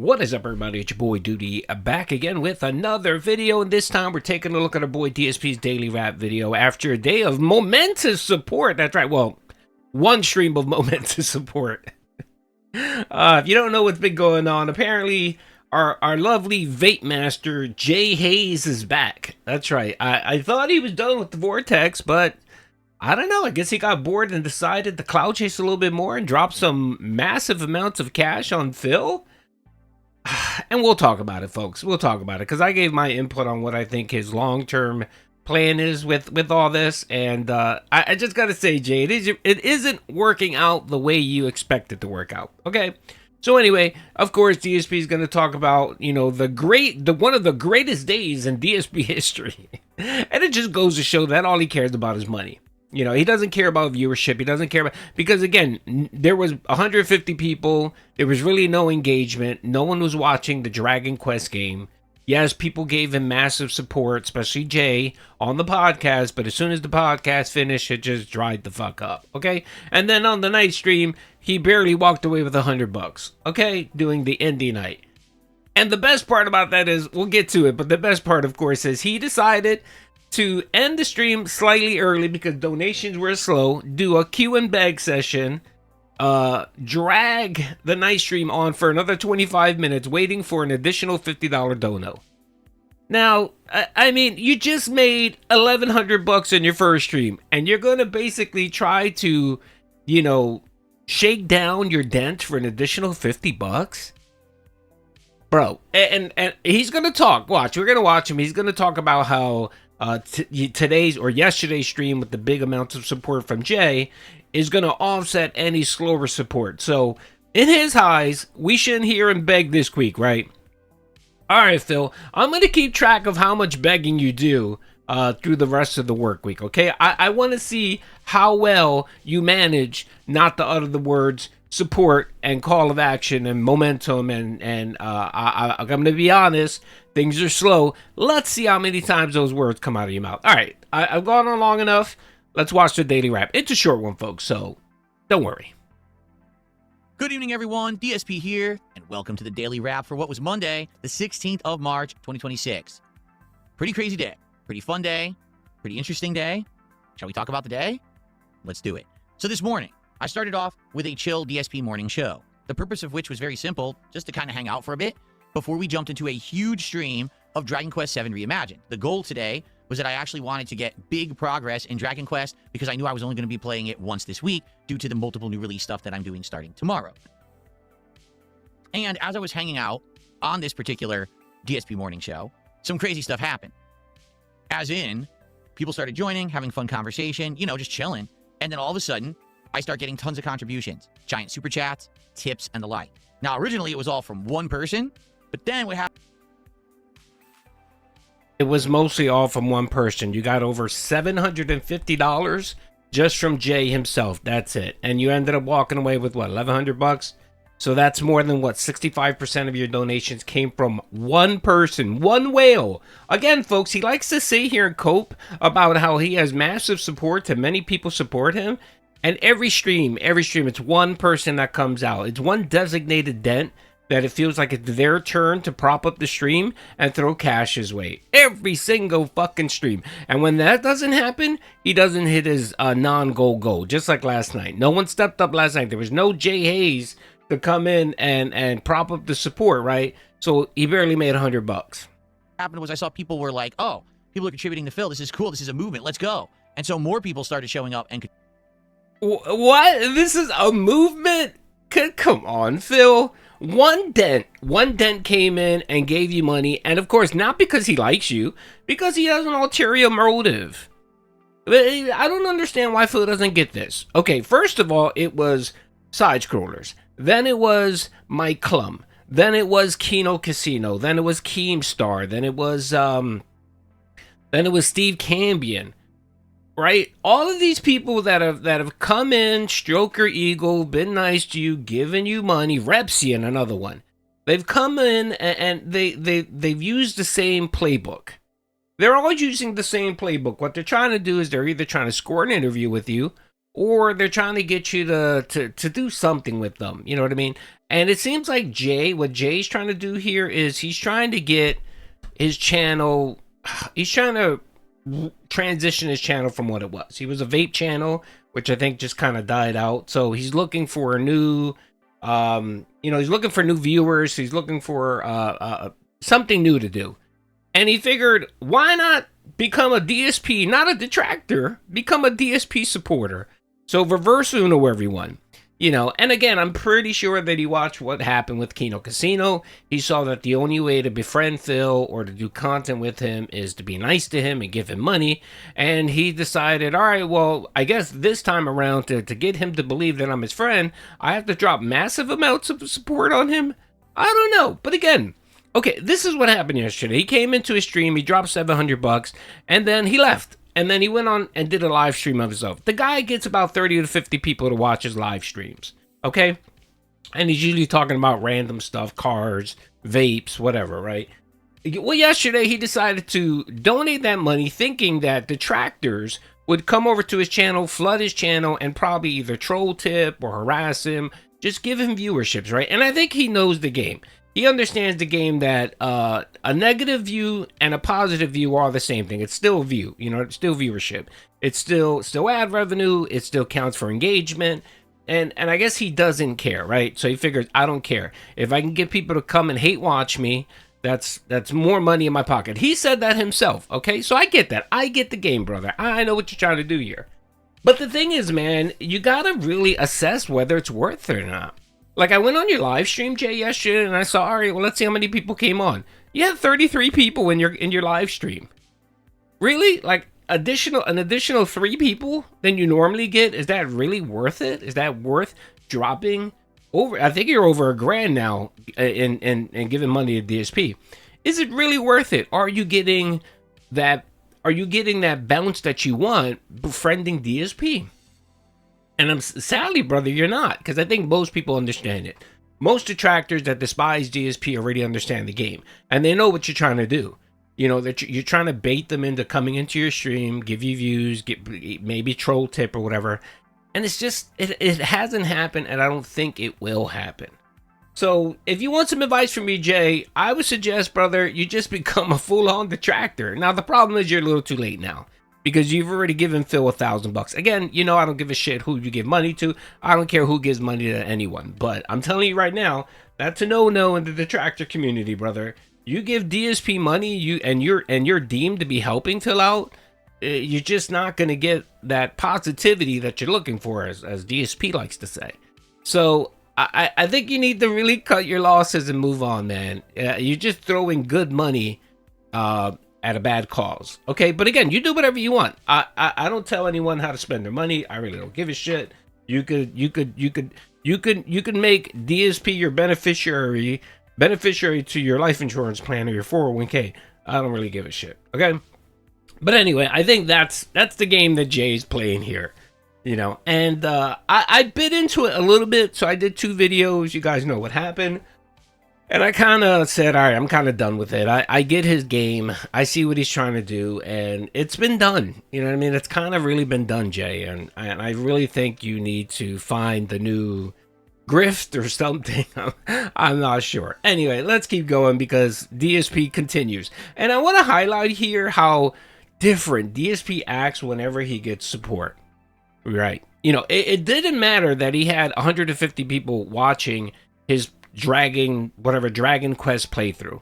What is up, everybody? It's your boy Doody back again with another video, and this time we're taking a look at our boy DSP's daily rap video after a day of momentous support. That's right, well, one stream of momentous support. If you don't know what's been going on, apparently our lovely vape master JaiHaze is back. That's right. I thought he was done with the Vortex, but I don't know. I guess he got bored and decided to cloud chase a little bit more and drop some massive amounts of cash on Phil. And we'll talk about it, folks. We'll talk about it because I gave my input on what I think his long-term plan is with all this. And I just got to say, Jay, it isn't working out the way you expect it to work out. Okay. So anyway, of course, DSP is going to talk about, you know, one of the greatest days in DSP history. And it just goes to show that all he cares about is money. You know, he doesn't care about viewership. He doesn't care about, because again, there was 150 people. There was really no engagement. No one was watching the Dragon Quest game. Yes, people gave him massive support, especially Jay on the podcast. But as soon as the podcast finished, it just dried the fuck up. Okay. And then on the night stream, he barely walked away with $100. Okay. Doing the indie night. And the best part about that is, we'll get to it. But the best part, of course, is he decided to end the stream slightly early because donations were slow, do a Q and beg session, drag the night stream on for another 25 minutes, waiting for an additional $50 dono. Now, I mean, you just made $1,100 in your first stream, and you're going to basically try to, you know, shake down your Dent for an additional $50? Bro, and he's going to talk. Watch, we're going to watch him. He's going to talk about how today's or yesterday's stream with the big amounts of support from Jay is going to offset any slower support. So in his eyes, we shouldn't hear him beg this week, right? All right, Phil, I'm going to keep track of how much begging you do through the rest of the work week, okay? I want to see how well you manage not to utter the words support and call of action and momentum, and I'm going to be honest, things are slow. Let's see how many times those words come out of your mouth. All right, I've gone on long enough. Let's watch the daily rap. It's a short one, folks, so don't worry. Good evening, everyone. DSP here, and welcome to the daily wrap for what was Monday, the 16th of March, 2026. Pretty crazy day, pretty fun day, pretty interesting day. Shall we talk about the day? Let's do it. So this morning, I started off with a chill DSP morning show, the purpose of which was very simple, just to kind of hang out for a bit before we jumped into a huge stream of Dragon Quest VII Reimagined. The goal today was that I actually wanted to get big progress in Dragon Quest because I knew I was only going to be playing it once this week due to the multiple new release stuff that I'm doing starting tomorrow. And as I was hanging out on this particular DSP morning show, some crazy stuff happened. As in, people started joining, having fun conversation, you know, just chilling. And then all of a sudden, I start getting tons of contributions, giant super chats, tips, and the like. Now, originally, it was all from one person, but then what happened? It was mostly all from one person. You got over $750 just from Jay himself. That's it. And you ended up walking away with, what, $1,100? So that's more than, what, 65% of your donations came from one person, one whale. Again, folks, he likes to sit here and cope about how he has massive support, to many people support him. And every stream, it's one person that comes out. It's one designated Dent that it feels like it's their turn to prop up the stream and throw cash his way. Every single fucking stream. And when that doesn't happen, he doesn't hit his non-goal goal, just like last night. No one stepped up last night. There was no JaiHaze to come in and prop up the support, right? So he barely made $100. What happened was I saw people were like, oh, people are contributing to Phil. This is cool. This is a movement. Let's go. And so more people started showing up and... What? This is a movement? Come on, Phil. One Dent came in and gave you money, and of course, not because he likes you, because he has an ulterior motive. I don't understand why Phil doesn't get this. Okay, first of all, it was side-scrollers. Then it was Mike Klum. Then it was Kino Casino. Then it was Keemstar. Then it was Steve Cambion. Right? All of these people that have come in, stroke your ego, been nice to you, given you money, Repsian, another one. They've come in and they've used the same playbook. They're all using the same playbook. What they're trying to do is they're either trying to score an interview with you, or they're trying to get you to do something with them. You know what I mean? And it seems like what Jay's trying to do here is he's trying to get his channel, he's trying to transition his channel from what it was. He was a vape channel, which I think just kind of died out. So he's looking for a new, he's looking for new viewers. He's looking for something new to do. And he figured, why not become a DSP, not a detractor, become a DSP supporter. So reverse Uno, everyone. And again, I'm pretty sure that he watched what happened with Kino Casino. He saw that the only way to befriend Phil or to do content with him is to be nice to him and give him money. And he decided, all right, well, I guess this time around to get him to believe that I'm his friend, I have to drop massive amounts of support on him. I don't know. But again, okay, this is what happened yesterday. He came into his stream, he dropped $700, and then he left. And then he went on and did a live stream of himself. The guy gets about 30 to 50 people to watch his live streams, okay? And he's usually talking about random stuff, cars, vapes, whatever, right? Well, yesterday he decided to donate that money thinking that detractors would come over to his channel, flood his channel, and probably either troll tip or harass him, just give him viewerships, right? And I think he knows the game. He understands the game that a negative view and a positive view are the same thing. It's still a view, it's still viewership. It's still ad revenue. It still counts for engagement. And I guess he doesn't care, right? So he figures, I don't care. If I can get people to come and hate watch me, that's more money in my pocket. He said that himself, okay? So I get that. I get the game, brother. I know what you're trying to do here. But the thing is, man, you got to really assess whether it's worth it or not. Like, I went on your live stream, Jay, yesterday, and I saw, all right, well, let's see how many people came on. You had 33 people in your live stream. Really? Like, an additional 3 people than you normally get? Is that really worth it? Is that worth dropping over? I think you're over $1,000 now and giving money to DSP. Is it really worth it? Are you getting that bounce that you want befriending DSP? And I'm sadly, brother, you're not, because I think most people understand it. Most detractors that despise DSP already understand the game, and they know what you're trying to do. That you're trying to bait them into coming into your stream, give you views, get maybe troll tip or whatever. And it's just, it hasn't happened, and I don't think it will happen. So if you want some advice from me, Jay, I would suggest, brother, you just become a full-on detractor. Now, the problem is you're a little too late now, because you've already given Phil $1,000. Again, I don't give a shit who you give money to. I don't care who gives money to anyone. But I'm telling you right now, that's a no-no in the detractor community, brother. You give DSP money, you're deemed to be helping Phil out, you're just not going to get that positivity that you're looking for, as DSP likes to say. So I think you need to really cut your losses and move on, man. You're just throwing good money at a bad cause. Okay, but again, you do whatever you want. I don't tell anyone how to spend their money. I really don't give a shit. You could make DSP your beneficiary to your life insurance plan or your 401k. I don't really give a shit. Okay, but anyway, I think that's the game that Jay's playing here. And I bit into it a little bit, so I did 2 videos. You guys know what happened. And I kind of said, all right, I'm kind of done with it. I get his game. I see what he's trying to do, and it's been done. You know what I mean? It's kind of really been done, Jay. And I really think you need to find the new grift or something. I'm not sure. Anyway, let's keep going because DSP continues. And I want to highlight here how different DSP acts whenever he gets support. Right. It didn't matter that he had 150 people watching his Dragon Quest playthrough.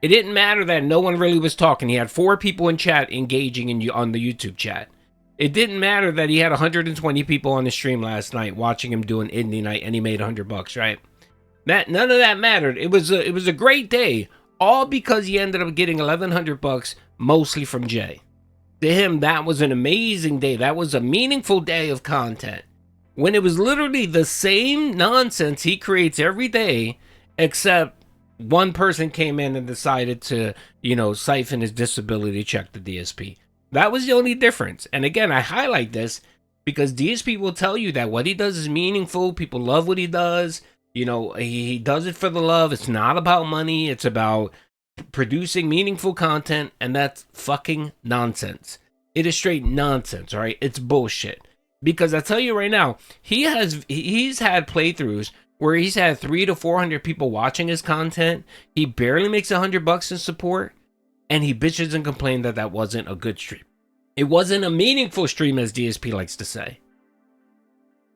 It didn't matter that no one really was talking. He had 4 people in chat engaging on the YouTube chat. It didn't matter that he had 120 people on the stream last night watching him do an indie night and he made $100, right? None of that mattered. It was a great day, all because he ended up getting $1,100 mostly from Jay. To him, that was an amazing day. That was a meaningful day of content. When it was literally the same nonsense he creates every day, except one person came in and decided to, siphon his disability check to DSP. That was the only difference. And again, I highlight this because DSP will tell you that what he does is meaningful. People love what he does. He does it for the love. It's not about money. It's about producing meaningful content, and that's fucking nonsense. It is straight nonsense, all right? It's bullshit. Because I tell you right now, he's had playthroughs where he's had 300 to 400 people watching his content. He barely makes $100 in support, and he bitches and complains that that wasn't a good stream. It wasn't a meaningful stream, as DSP likes to say.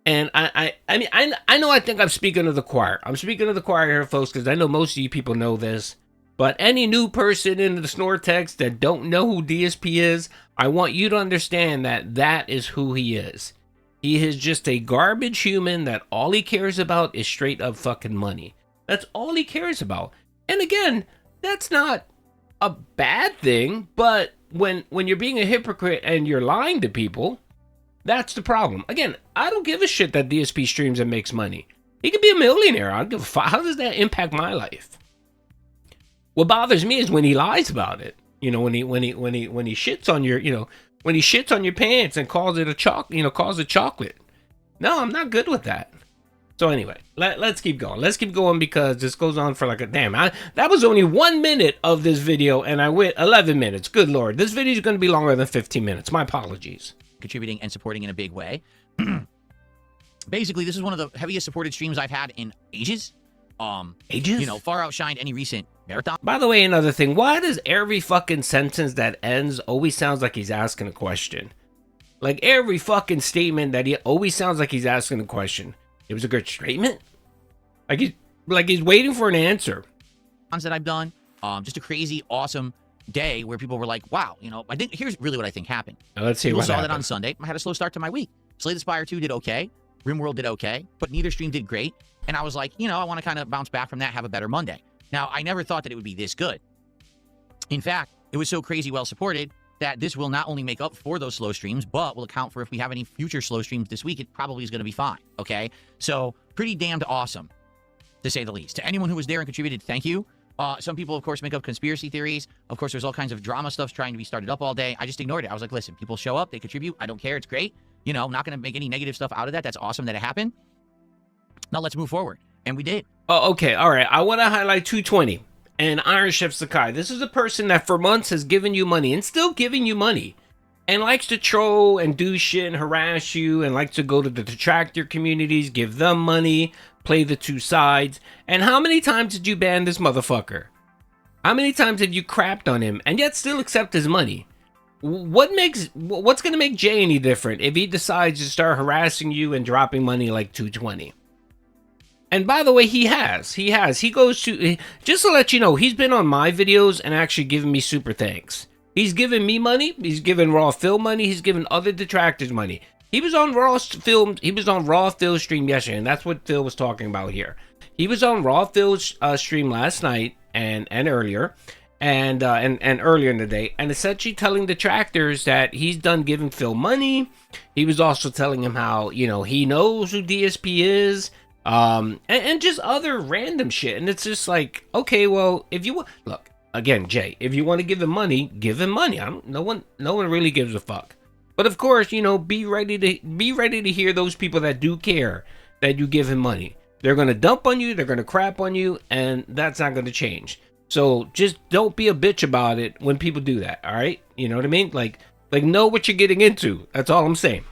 And I mean, I know I think I'm speaking to the choir. I'm speaking to the choir here, folks, because I know most of you people know this. But any new person in the Snortex that don't know who DSP is, I want you to understand that that is who he is. He is just a garbage human that all he cares about is straight up fucking money. That's all he cares about. And again, that's not a bad thing, but when you're being a hypocrite and you're lying to people, that's the problem. Again, I don't give a shit that DSP streams and makes money. He could be a millionaire. I don't give a fuck. How does that impact my life? What bothers me is when he lies about it. You know, when he shits on your, when he shits on your pants and calls it calls it chocolate. No, I'm not good with that. So anyway, let's keep going. Let's keep going because this goes on for like a damn. That was only 1 minute of this video, and I went 11 minutes. Good lord, this video is going to be longer than 15 minutes. My apologies. Contributing and supporting in a big way. Basically, this is one of the heaviest supported streams I've had in ages. Ages? You know, far outshined any recent marathon. By the way, another thing, why does every fucking sentence that ends always sounds like he's asking a question? Like every fucking statement that he always sounds like he's asking a question. It was a good statement? Like he's waiting for an answer. That I've done. Just a crazy, awesome day where people were like, wow, you know, I think here's really what I think happened. Now let's see people what saw happened. That on Sunday. I had a slow start to my week. Slay the Spire 2 did okay. RimWorld did okay, but neither stream did great. And I was like, you know, I want to kind of bounce back from that, have a better Monday. Now, I never thought that it would be this good. In fact, it was so crazy well supported that this will not only make up for those slow streams, but will account for if we have any future slow streams this week, it probably is going to be fine, okay? So, pretty damned awesome, to say the least. To anyone who was there and contributed, thank you. Some people, of course, make up conspiracy theories. Of course, there's all kinds of drama stuff trying to be started up all day. I just ignored it. I was like, listen, people show up, they contribute. I don't care. It's great. You know, I'm not going to make any negative stuff out of that. That's awesome that it happened. Now let's move forward. And we did. Oh, okay. All right. I want to highlight 220 and Iron Chef Sakai. This is a person that for months has given you money and still giving you money and likes to troll and do shit and harass you and likes to go to the detractor communities, give them money, play the two sides. And how many times did you ban this motherfucker? How many times have you crapped on him and yet still accept his money? What's going to make Jay any different if he decides to start harassing you and dropping money like 220? And by the way, he goes to, just to let you know, he's been on my videos and actually given me super thanks. He's given me money, he's given Raw Phil money, he's given other detractors money. He was on Raw Phil's stream yesterday, and that's what Phil was talking about here. He was on Raw Phil's stream last night and earlier, and earlier in the day, and essentially telling detractors that he's done giving Phil money. He was also telling him how, you know, he knows who DSP is. And just other random shit. And it's just like, okay, well, if you want, look, again, Jay, if you want to give him money, give him money. No one really gives a fuck. But of course, you know, be ready to hear those people that do care that you give him money. They're going to dump on you, they're going to crap on you, and that's not going to change. So just don't be a bitch about it when people do that. All right. You know what I mean? Like know what you're getting into. That's all I'm saying.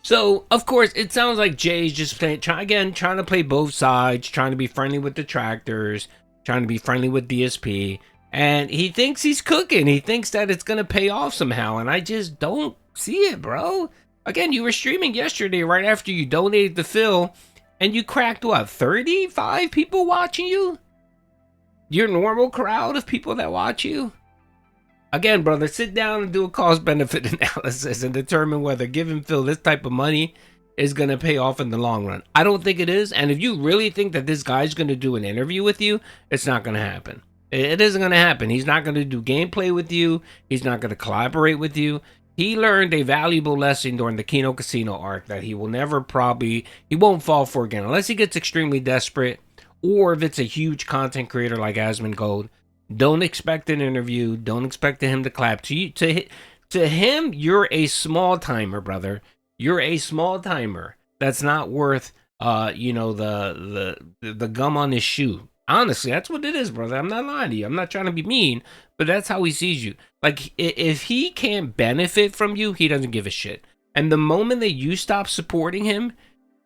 So, of course, it sounds like Jay's just trying to play both sides, trying to be friendly with detractors, trying to be friendly with DSP, and he thinks he's cooking. He thinks that it's going to pay off somehow, and I just don't see it, bro. Again, you were streaming yesterday right after you donated to Phil, and you cracked, what, 35 people watching you? Your normal crowd of people that watch you? Again, brother, sit down and do a cost-benefit analysis and determine whether giving Phil this type of money is going to pay off in the long run. I don't think it is, and if you really think that this guy's going to do an interview with you, it's not going to happen. It isn't going to happen. He's not going to do gameplay with you. He's not going to collaborate with you. He learned a valuable lesson during the Kino Casino arc that he will never he won't fall for again, unless he gets extremely desperate, or if it's a huge content creator like Asmongold. Don't expect an interview. Don't expect him to clap to you. To him, you're a small timer, brother. You're a small timer. That's not worth, you know, the gum on his shoe. Honestly, that's what it is, brother. I'm not lying to you. I'm not trying to be mean, but that's how he sees you. Like, if he can't benefit from you, he doesn't give a shit. And the moment that you stop supporting him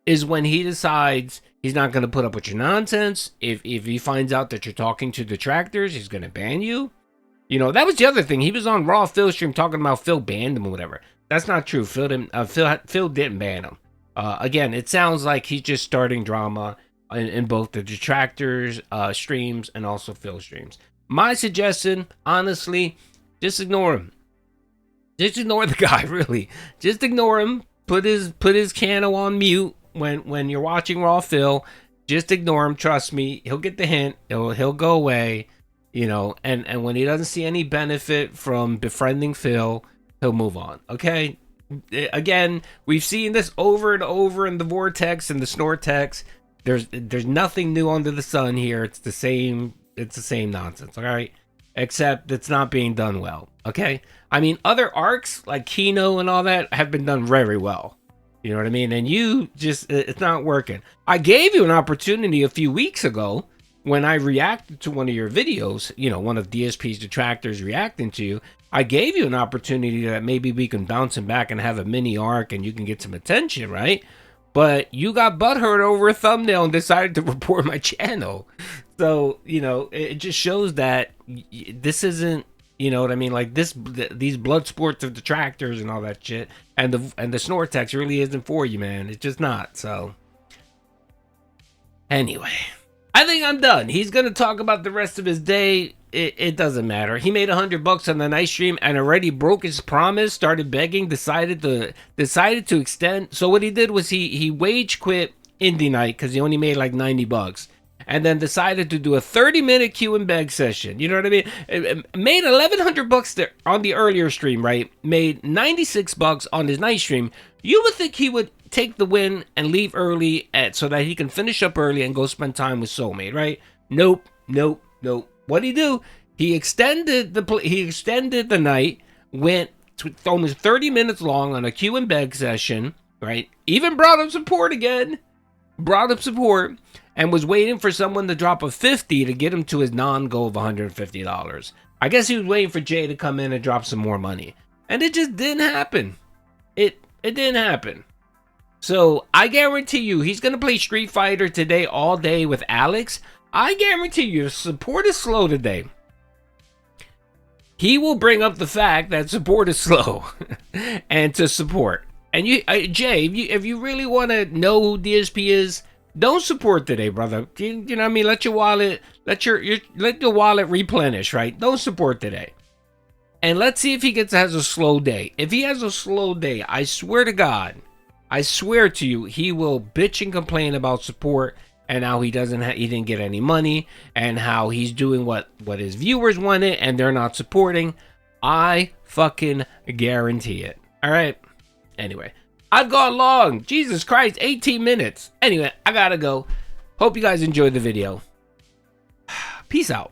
is when he decides he's not going to put up with your nonsense. If he finds out that you're talking to detractors, he's going to ban you. You know, that was the other thing. He was on Raw Phil stream talking about Phil banned him or whatever. That's not true. Phil didn't ban him. Again, it sounds like he's just starting drama in both the detractors streams and also Phil streams. My suggestion, honestly, just ignore him. Just ignore the guy, really. Just ignore him. Put his channel on mute when you're watching Raw Phil. Just ignore him. Trust me, he'll get the hint. He'll go away. You know, and when he doesn't see any benefit from befriending Phil, he'll move on. Okay. Again, we've seen this over and over in the Vortex and the Snortex. There's nothing new under the sun here. It's the same nonsense. All right. Except it's not being done well. Okay. I mean, other arcs like Kino and all that have been done very well. You know what I mean? And you just, it's not working. I gave you an opportunity a few weeks ago when I reacted to one of your videos, you know, one of DSP's detractors reacting to you. I gave you an opportunity that maybe we can bounce him back and have a mini arc and you can get some attention, right? But you got butthurt over a thumbnail and decided to report my channel. So, you know, it just shows that this isn't, you know what I mean? Like these blood sports of detractors and all that shit. And the Snortex really isn't for you, man. It's just not. So, anyway, I think I'm done. He's going to talk about the rest of his day. It doesn't matter. He made $100 on the night stream and already broke his promise, started begging, decided to extend. So what he did was he wage quit Indie Night because he only made like $90. And then decided to do a 30-minute Q and beg session. You know what I mean? It made $1,100 there on the earlier stream, right? Made $96 on his night stream. You would think he would take the win and leave early so that he can finish up early and go spend time with Soulmate, right? Nope. What'd he do? He extended the night, went to almost 30 minutes long on a Q and beg session, right? Even brought up support again. And was waiting for someone to drop a 50 to get him to his non-goal of $150. I guess he was waiting for Jay to come in and drop some more money. And it just didn't happen. It didn't happen. So I guarantee you he's going to play Street Fighter today all day with Alex. I guarantee you support is slow today. He will bring up the fact that support is slow and to support. And you, Jay, if you really want to know who DSP is, don't support today, brother. You know what I mean? Let your wallet, let your wallet replenish, right? Don't support today. And let's see if he has a slow day. If he has a slow day, I swear to God, I swear to you, he will bitch and complain about support and how he didn't get any money and how he's doing what his viewers wanted and they're not supporting. I fucking guarantee it. All right. Anyway. I've gone long. Jesus Christ, 18 minutes. Anyway, I gotta go. Hope you guys enjoyed the video. Peace out.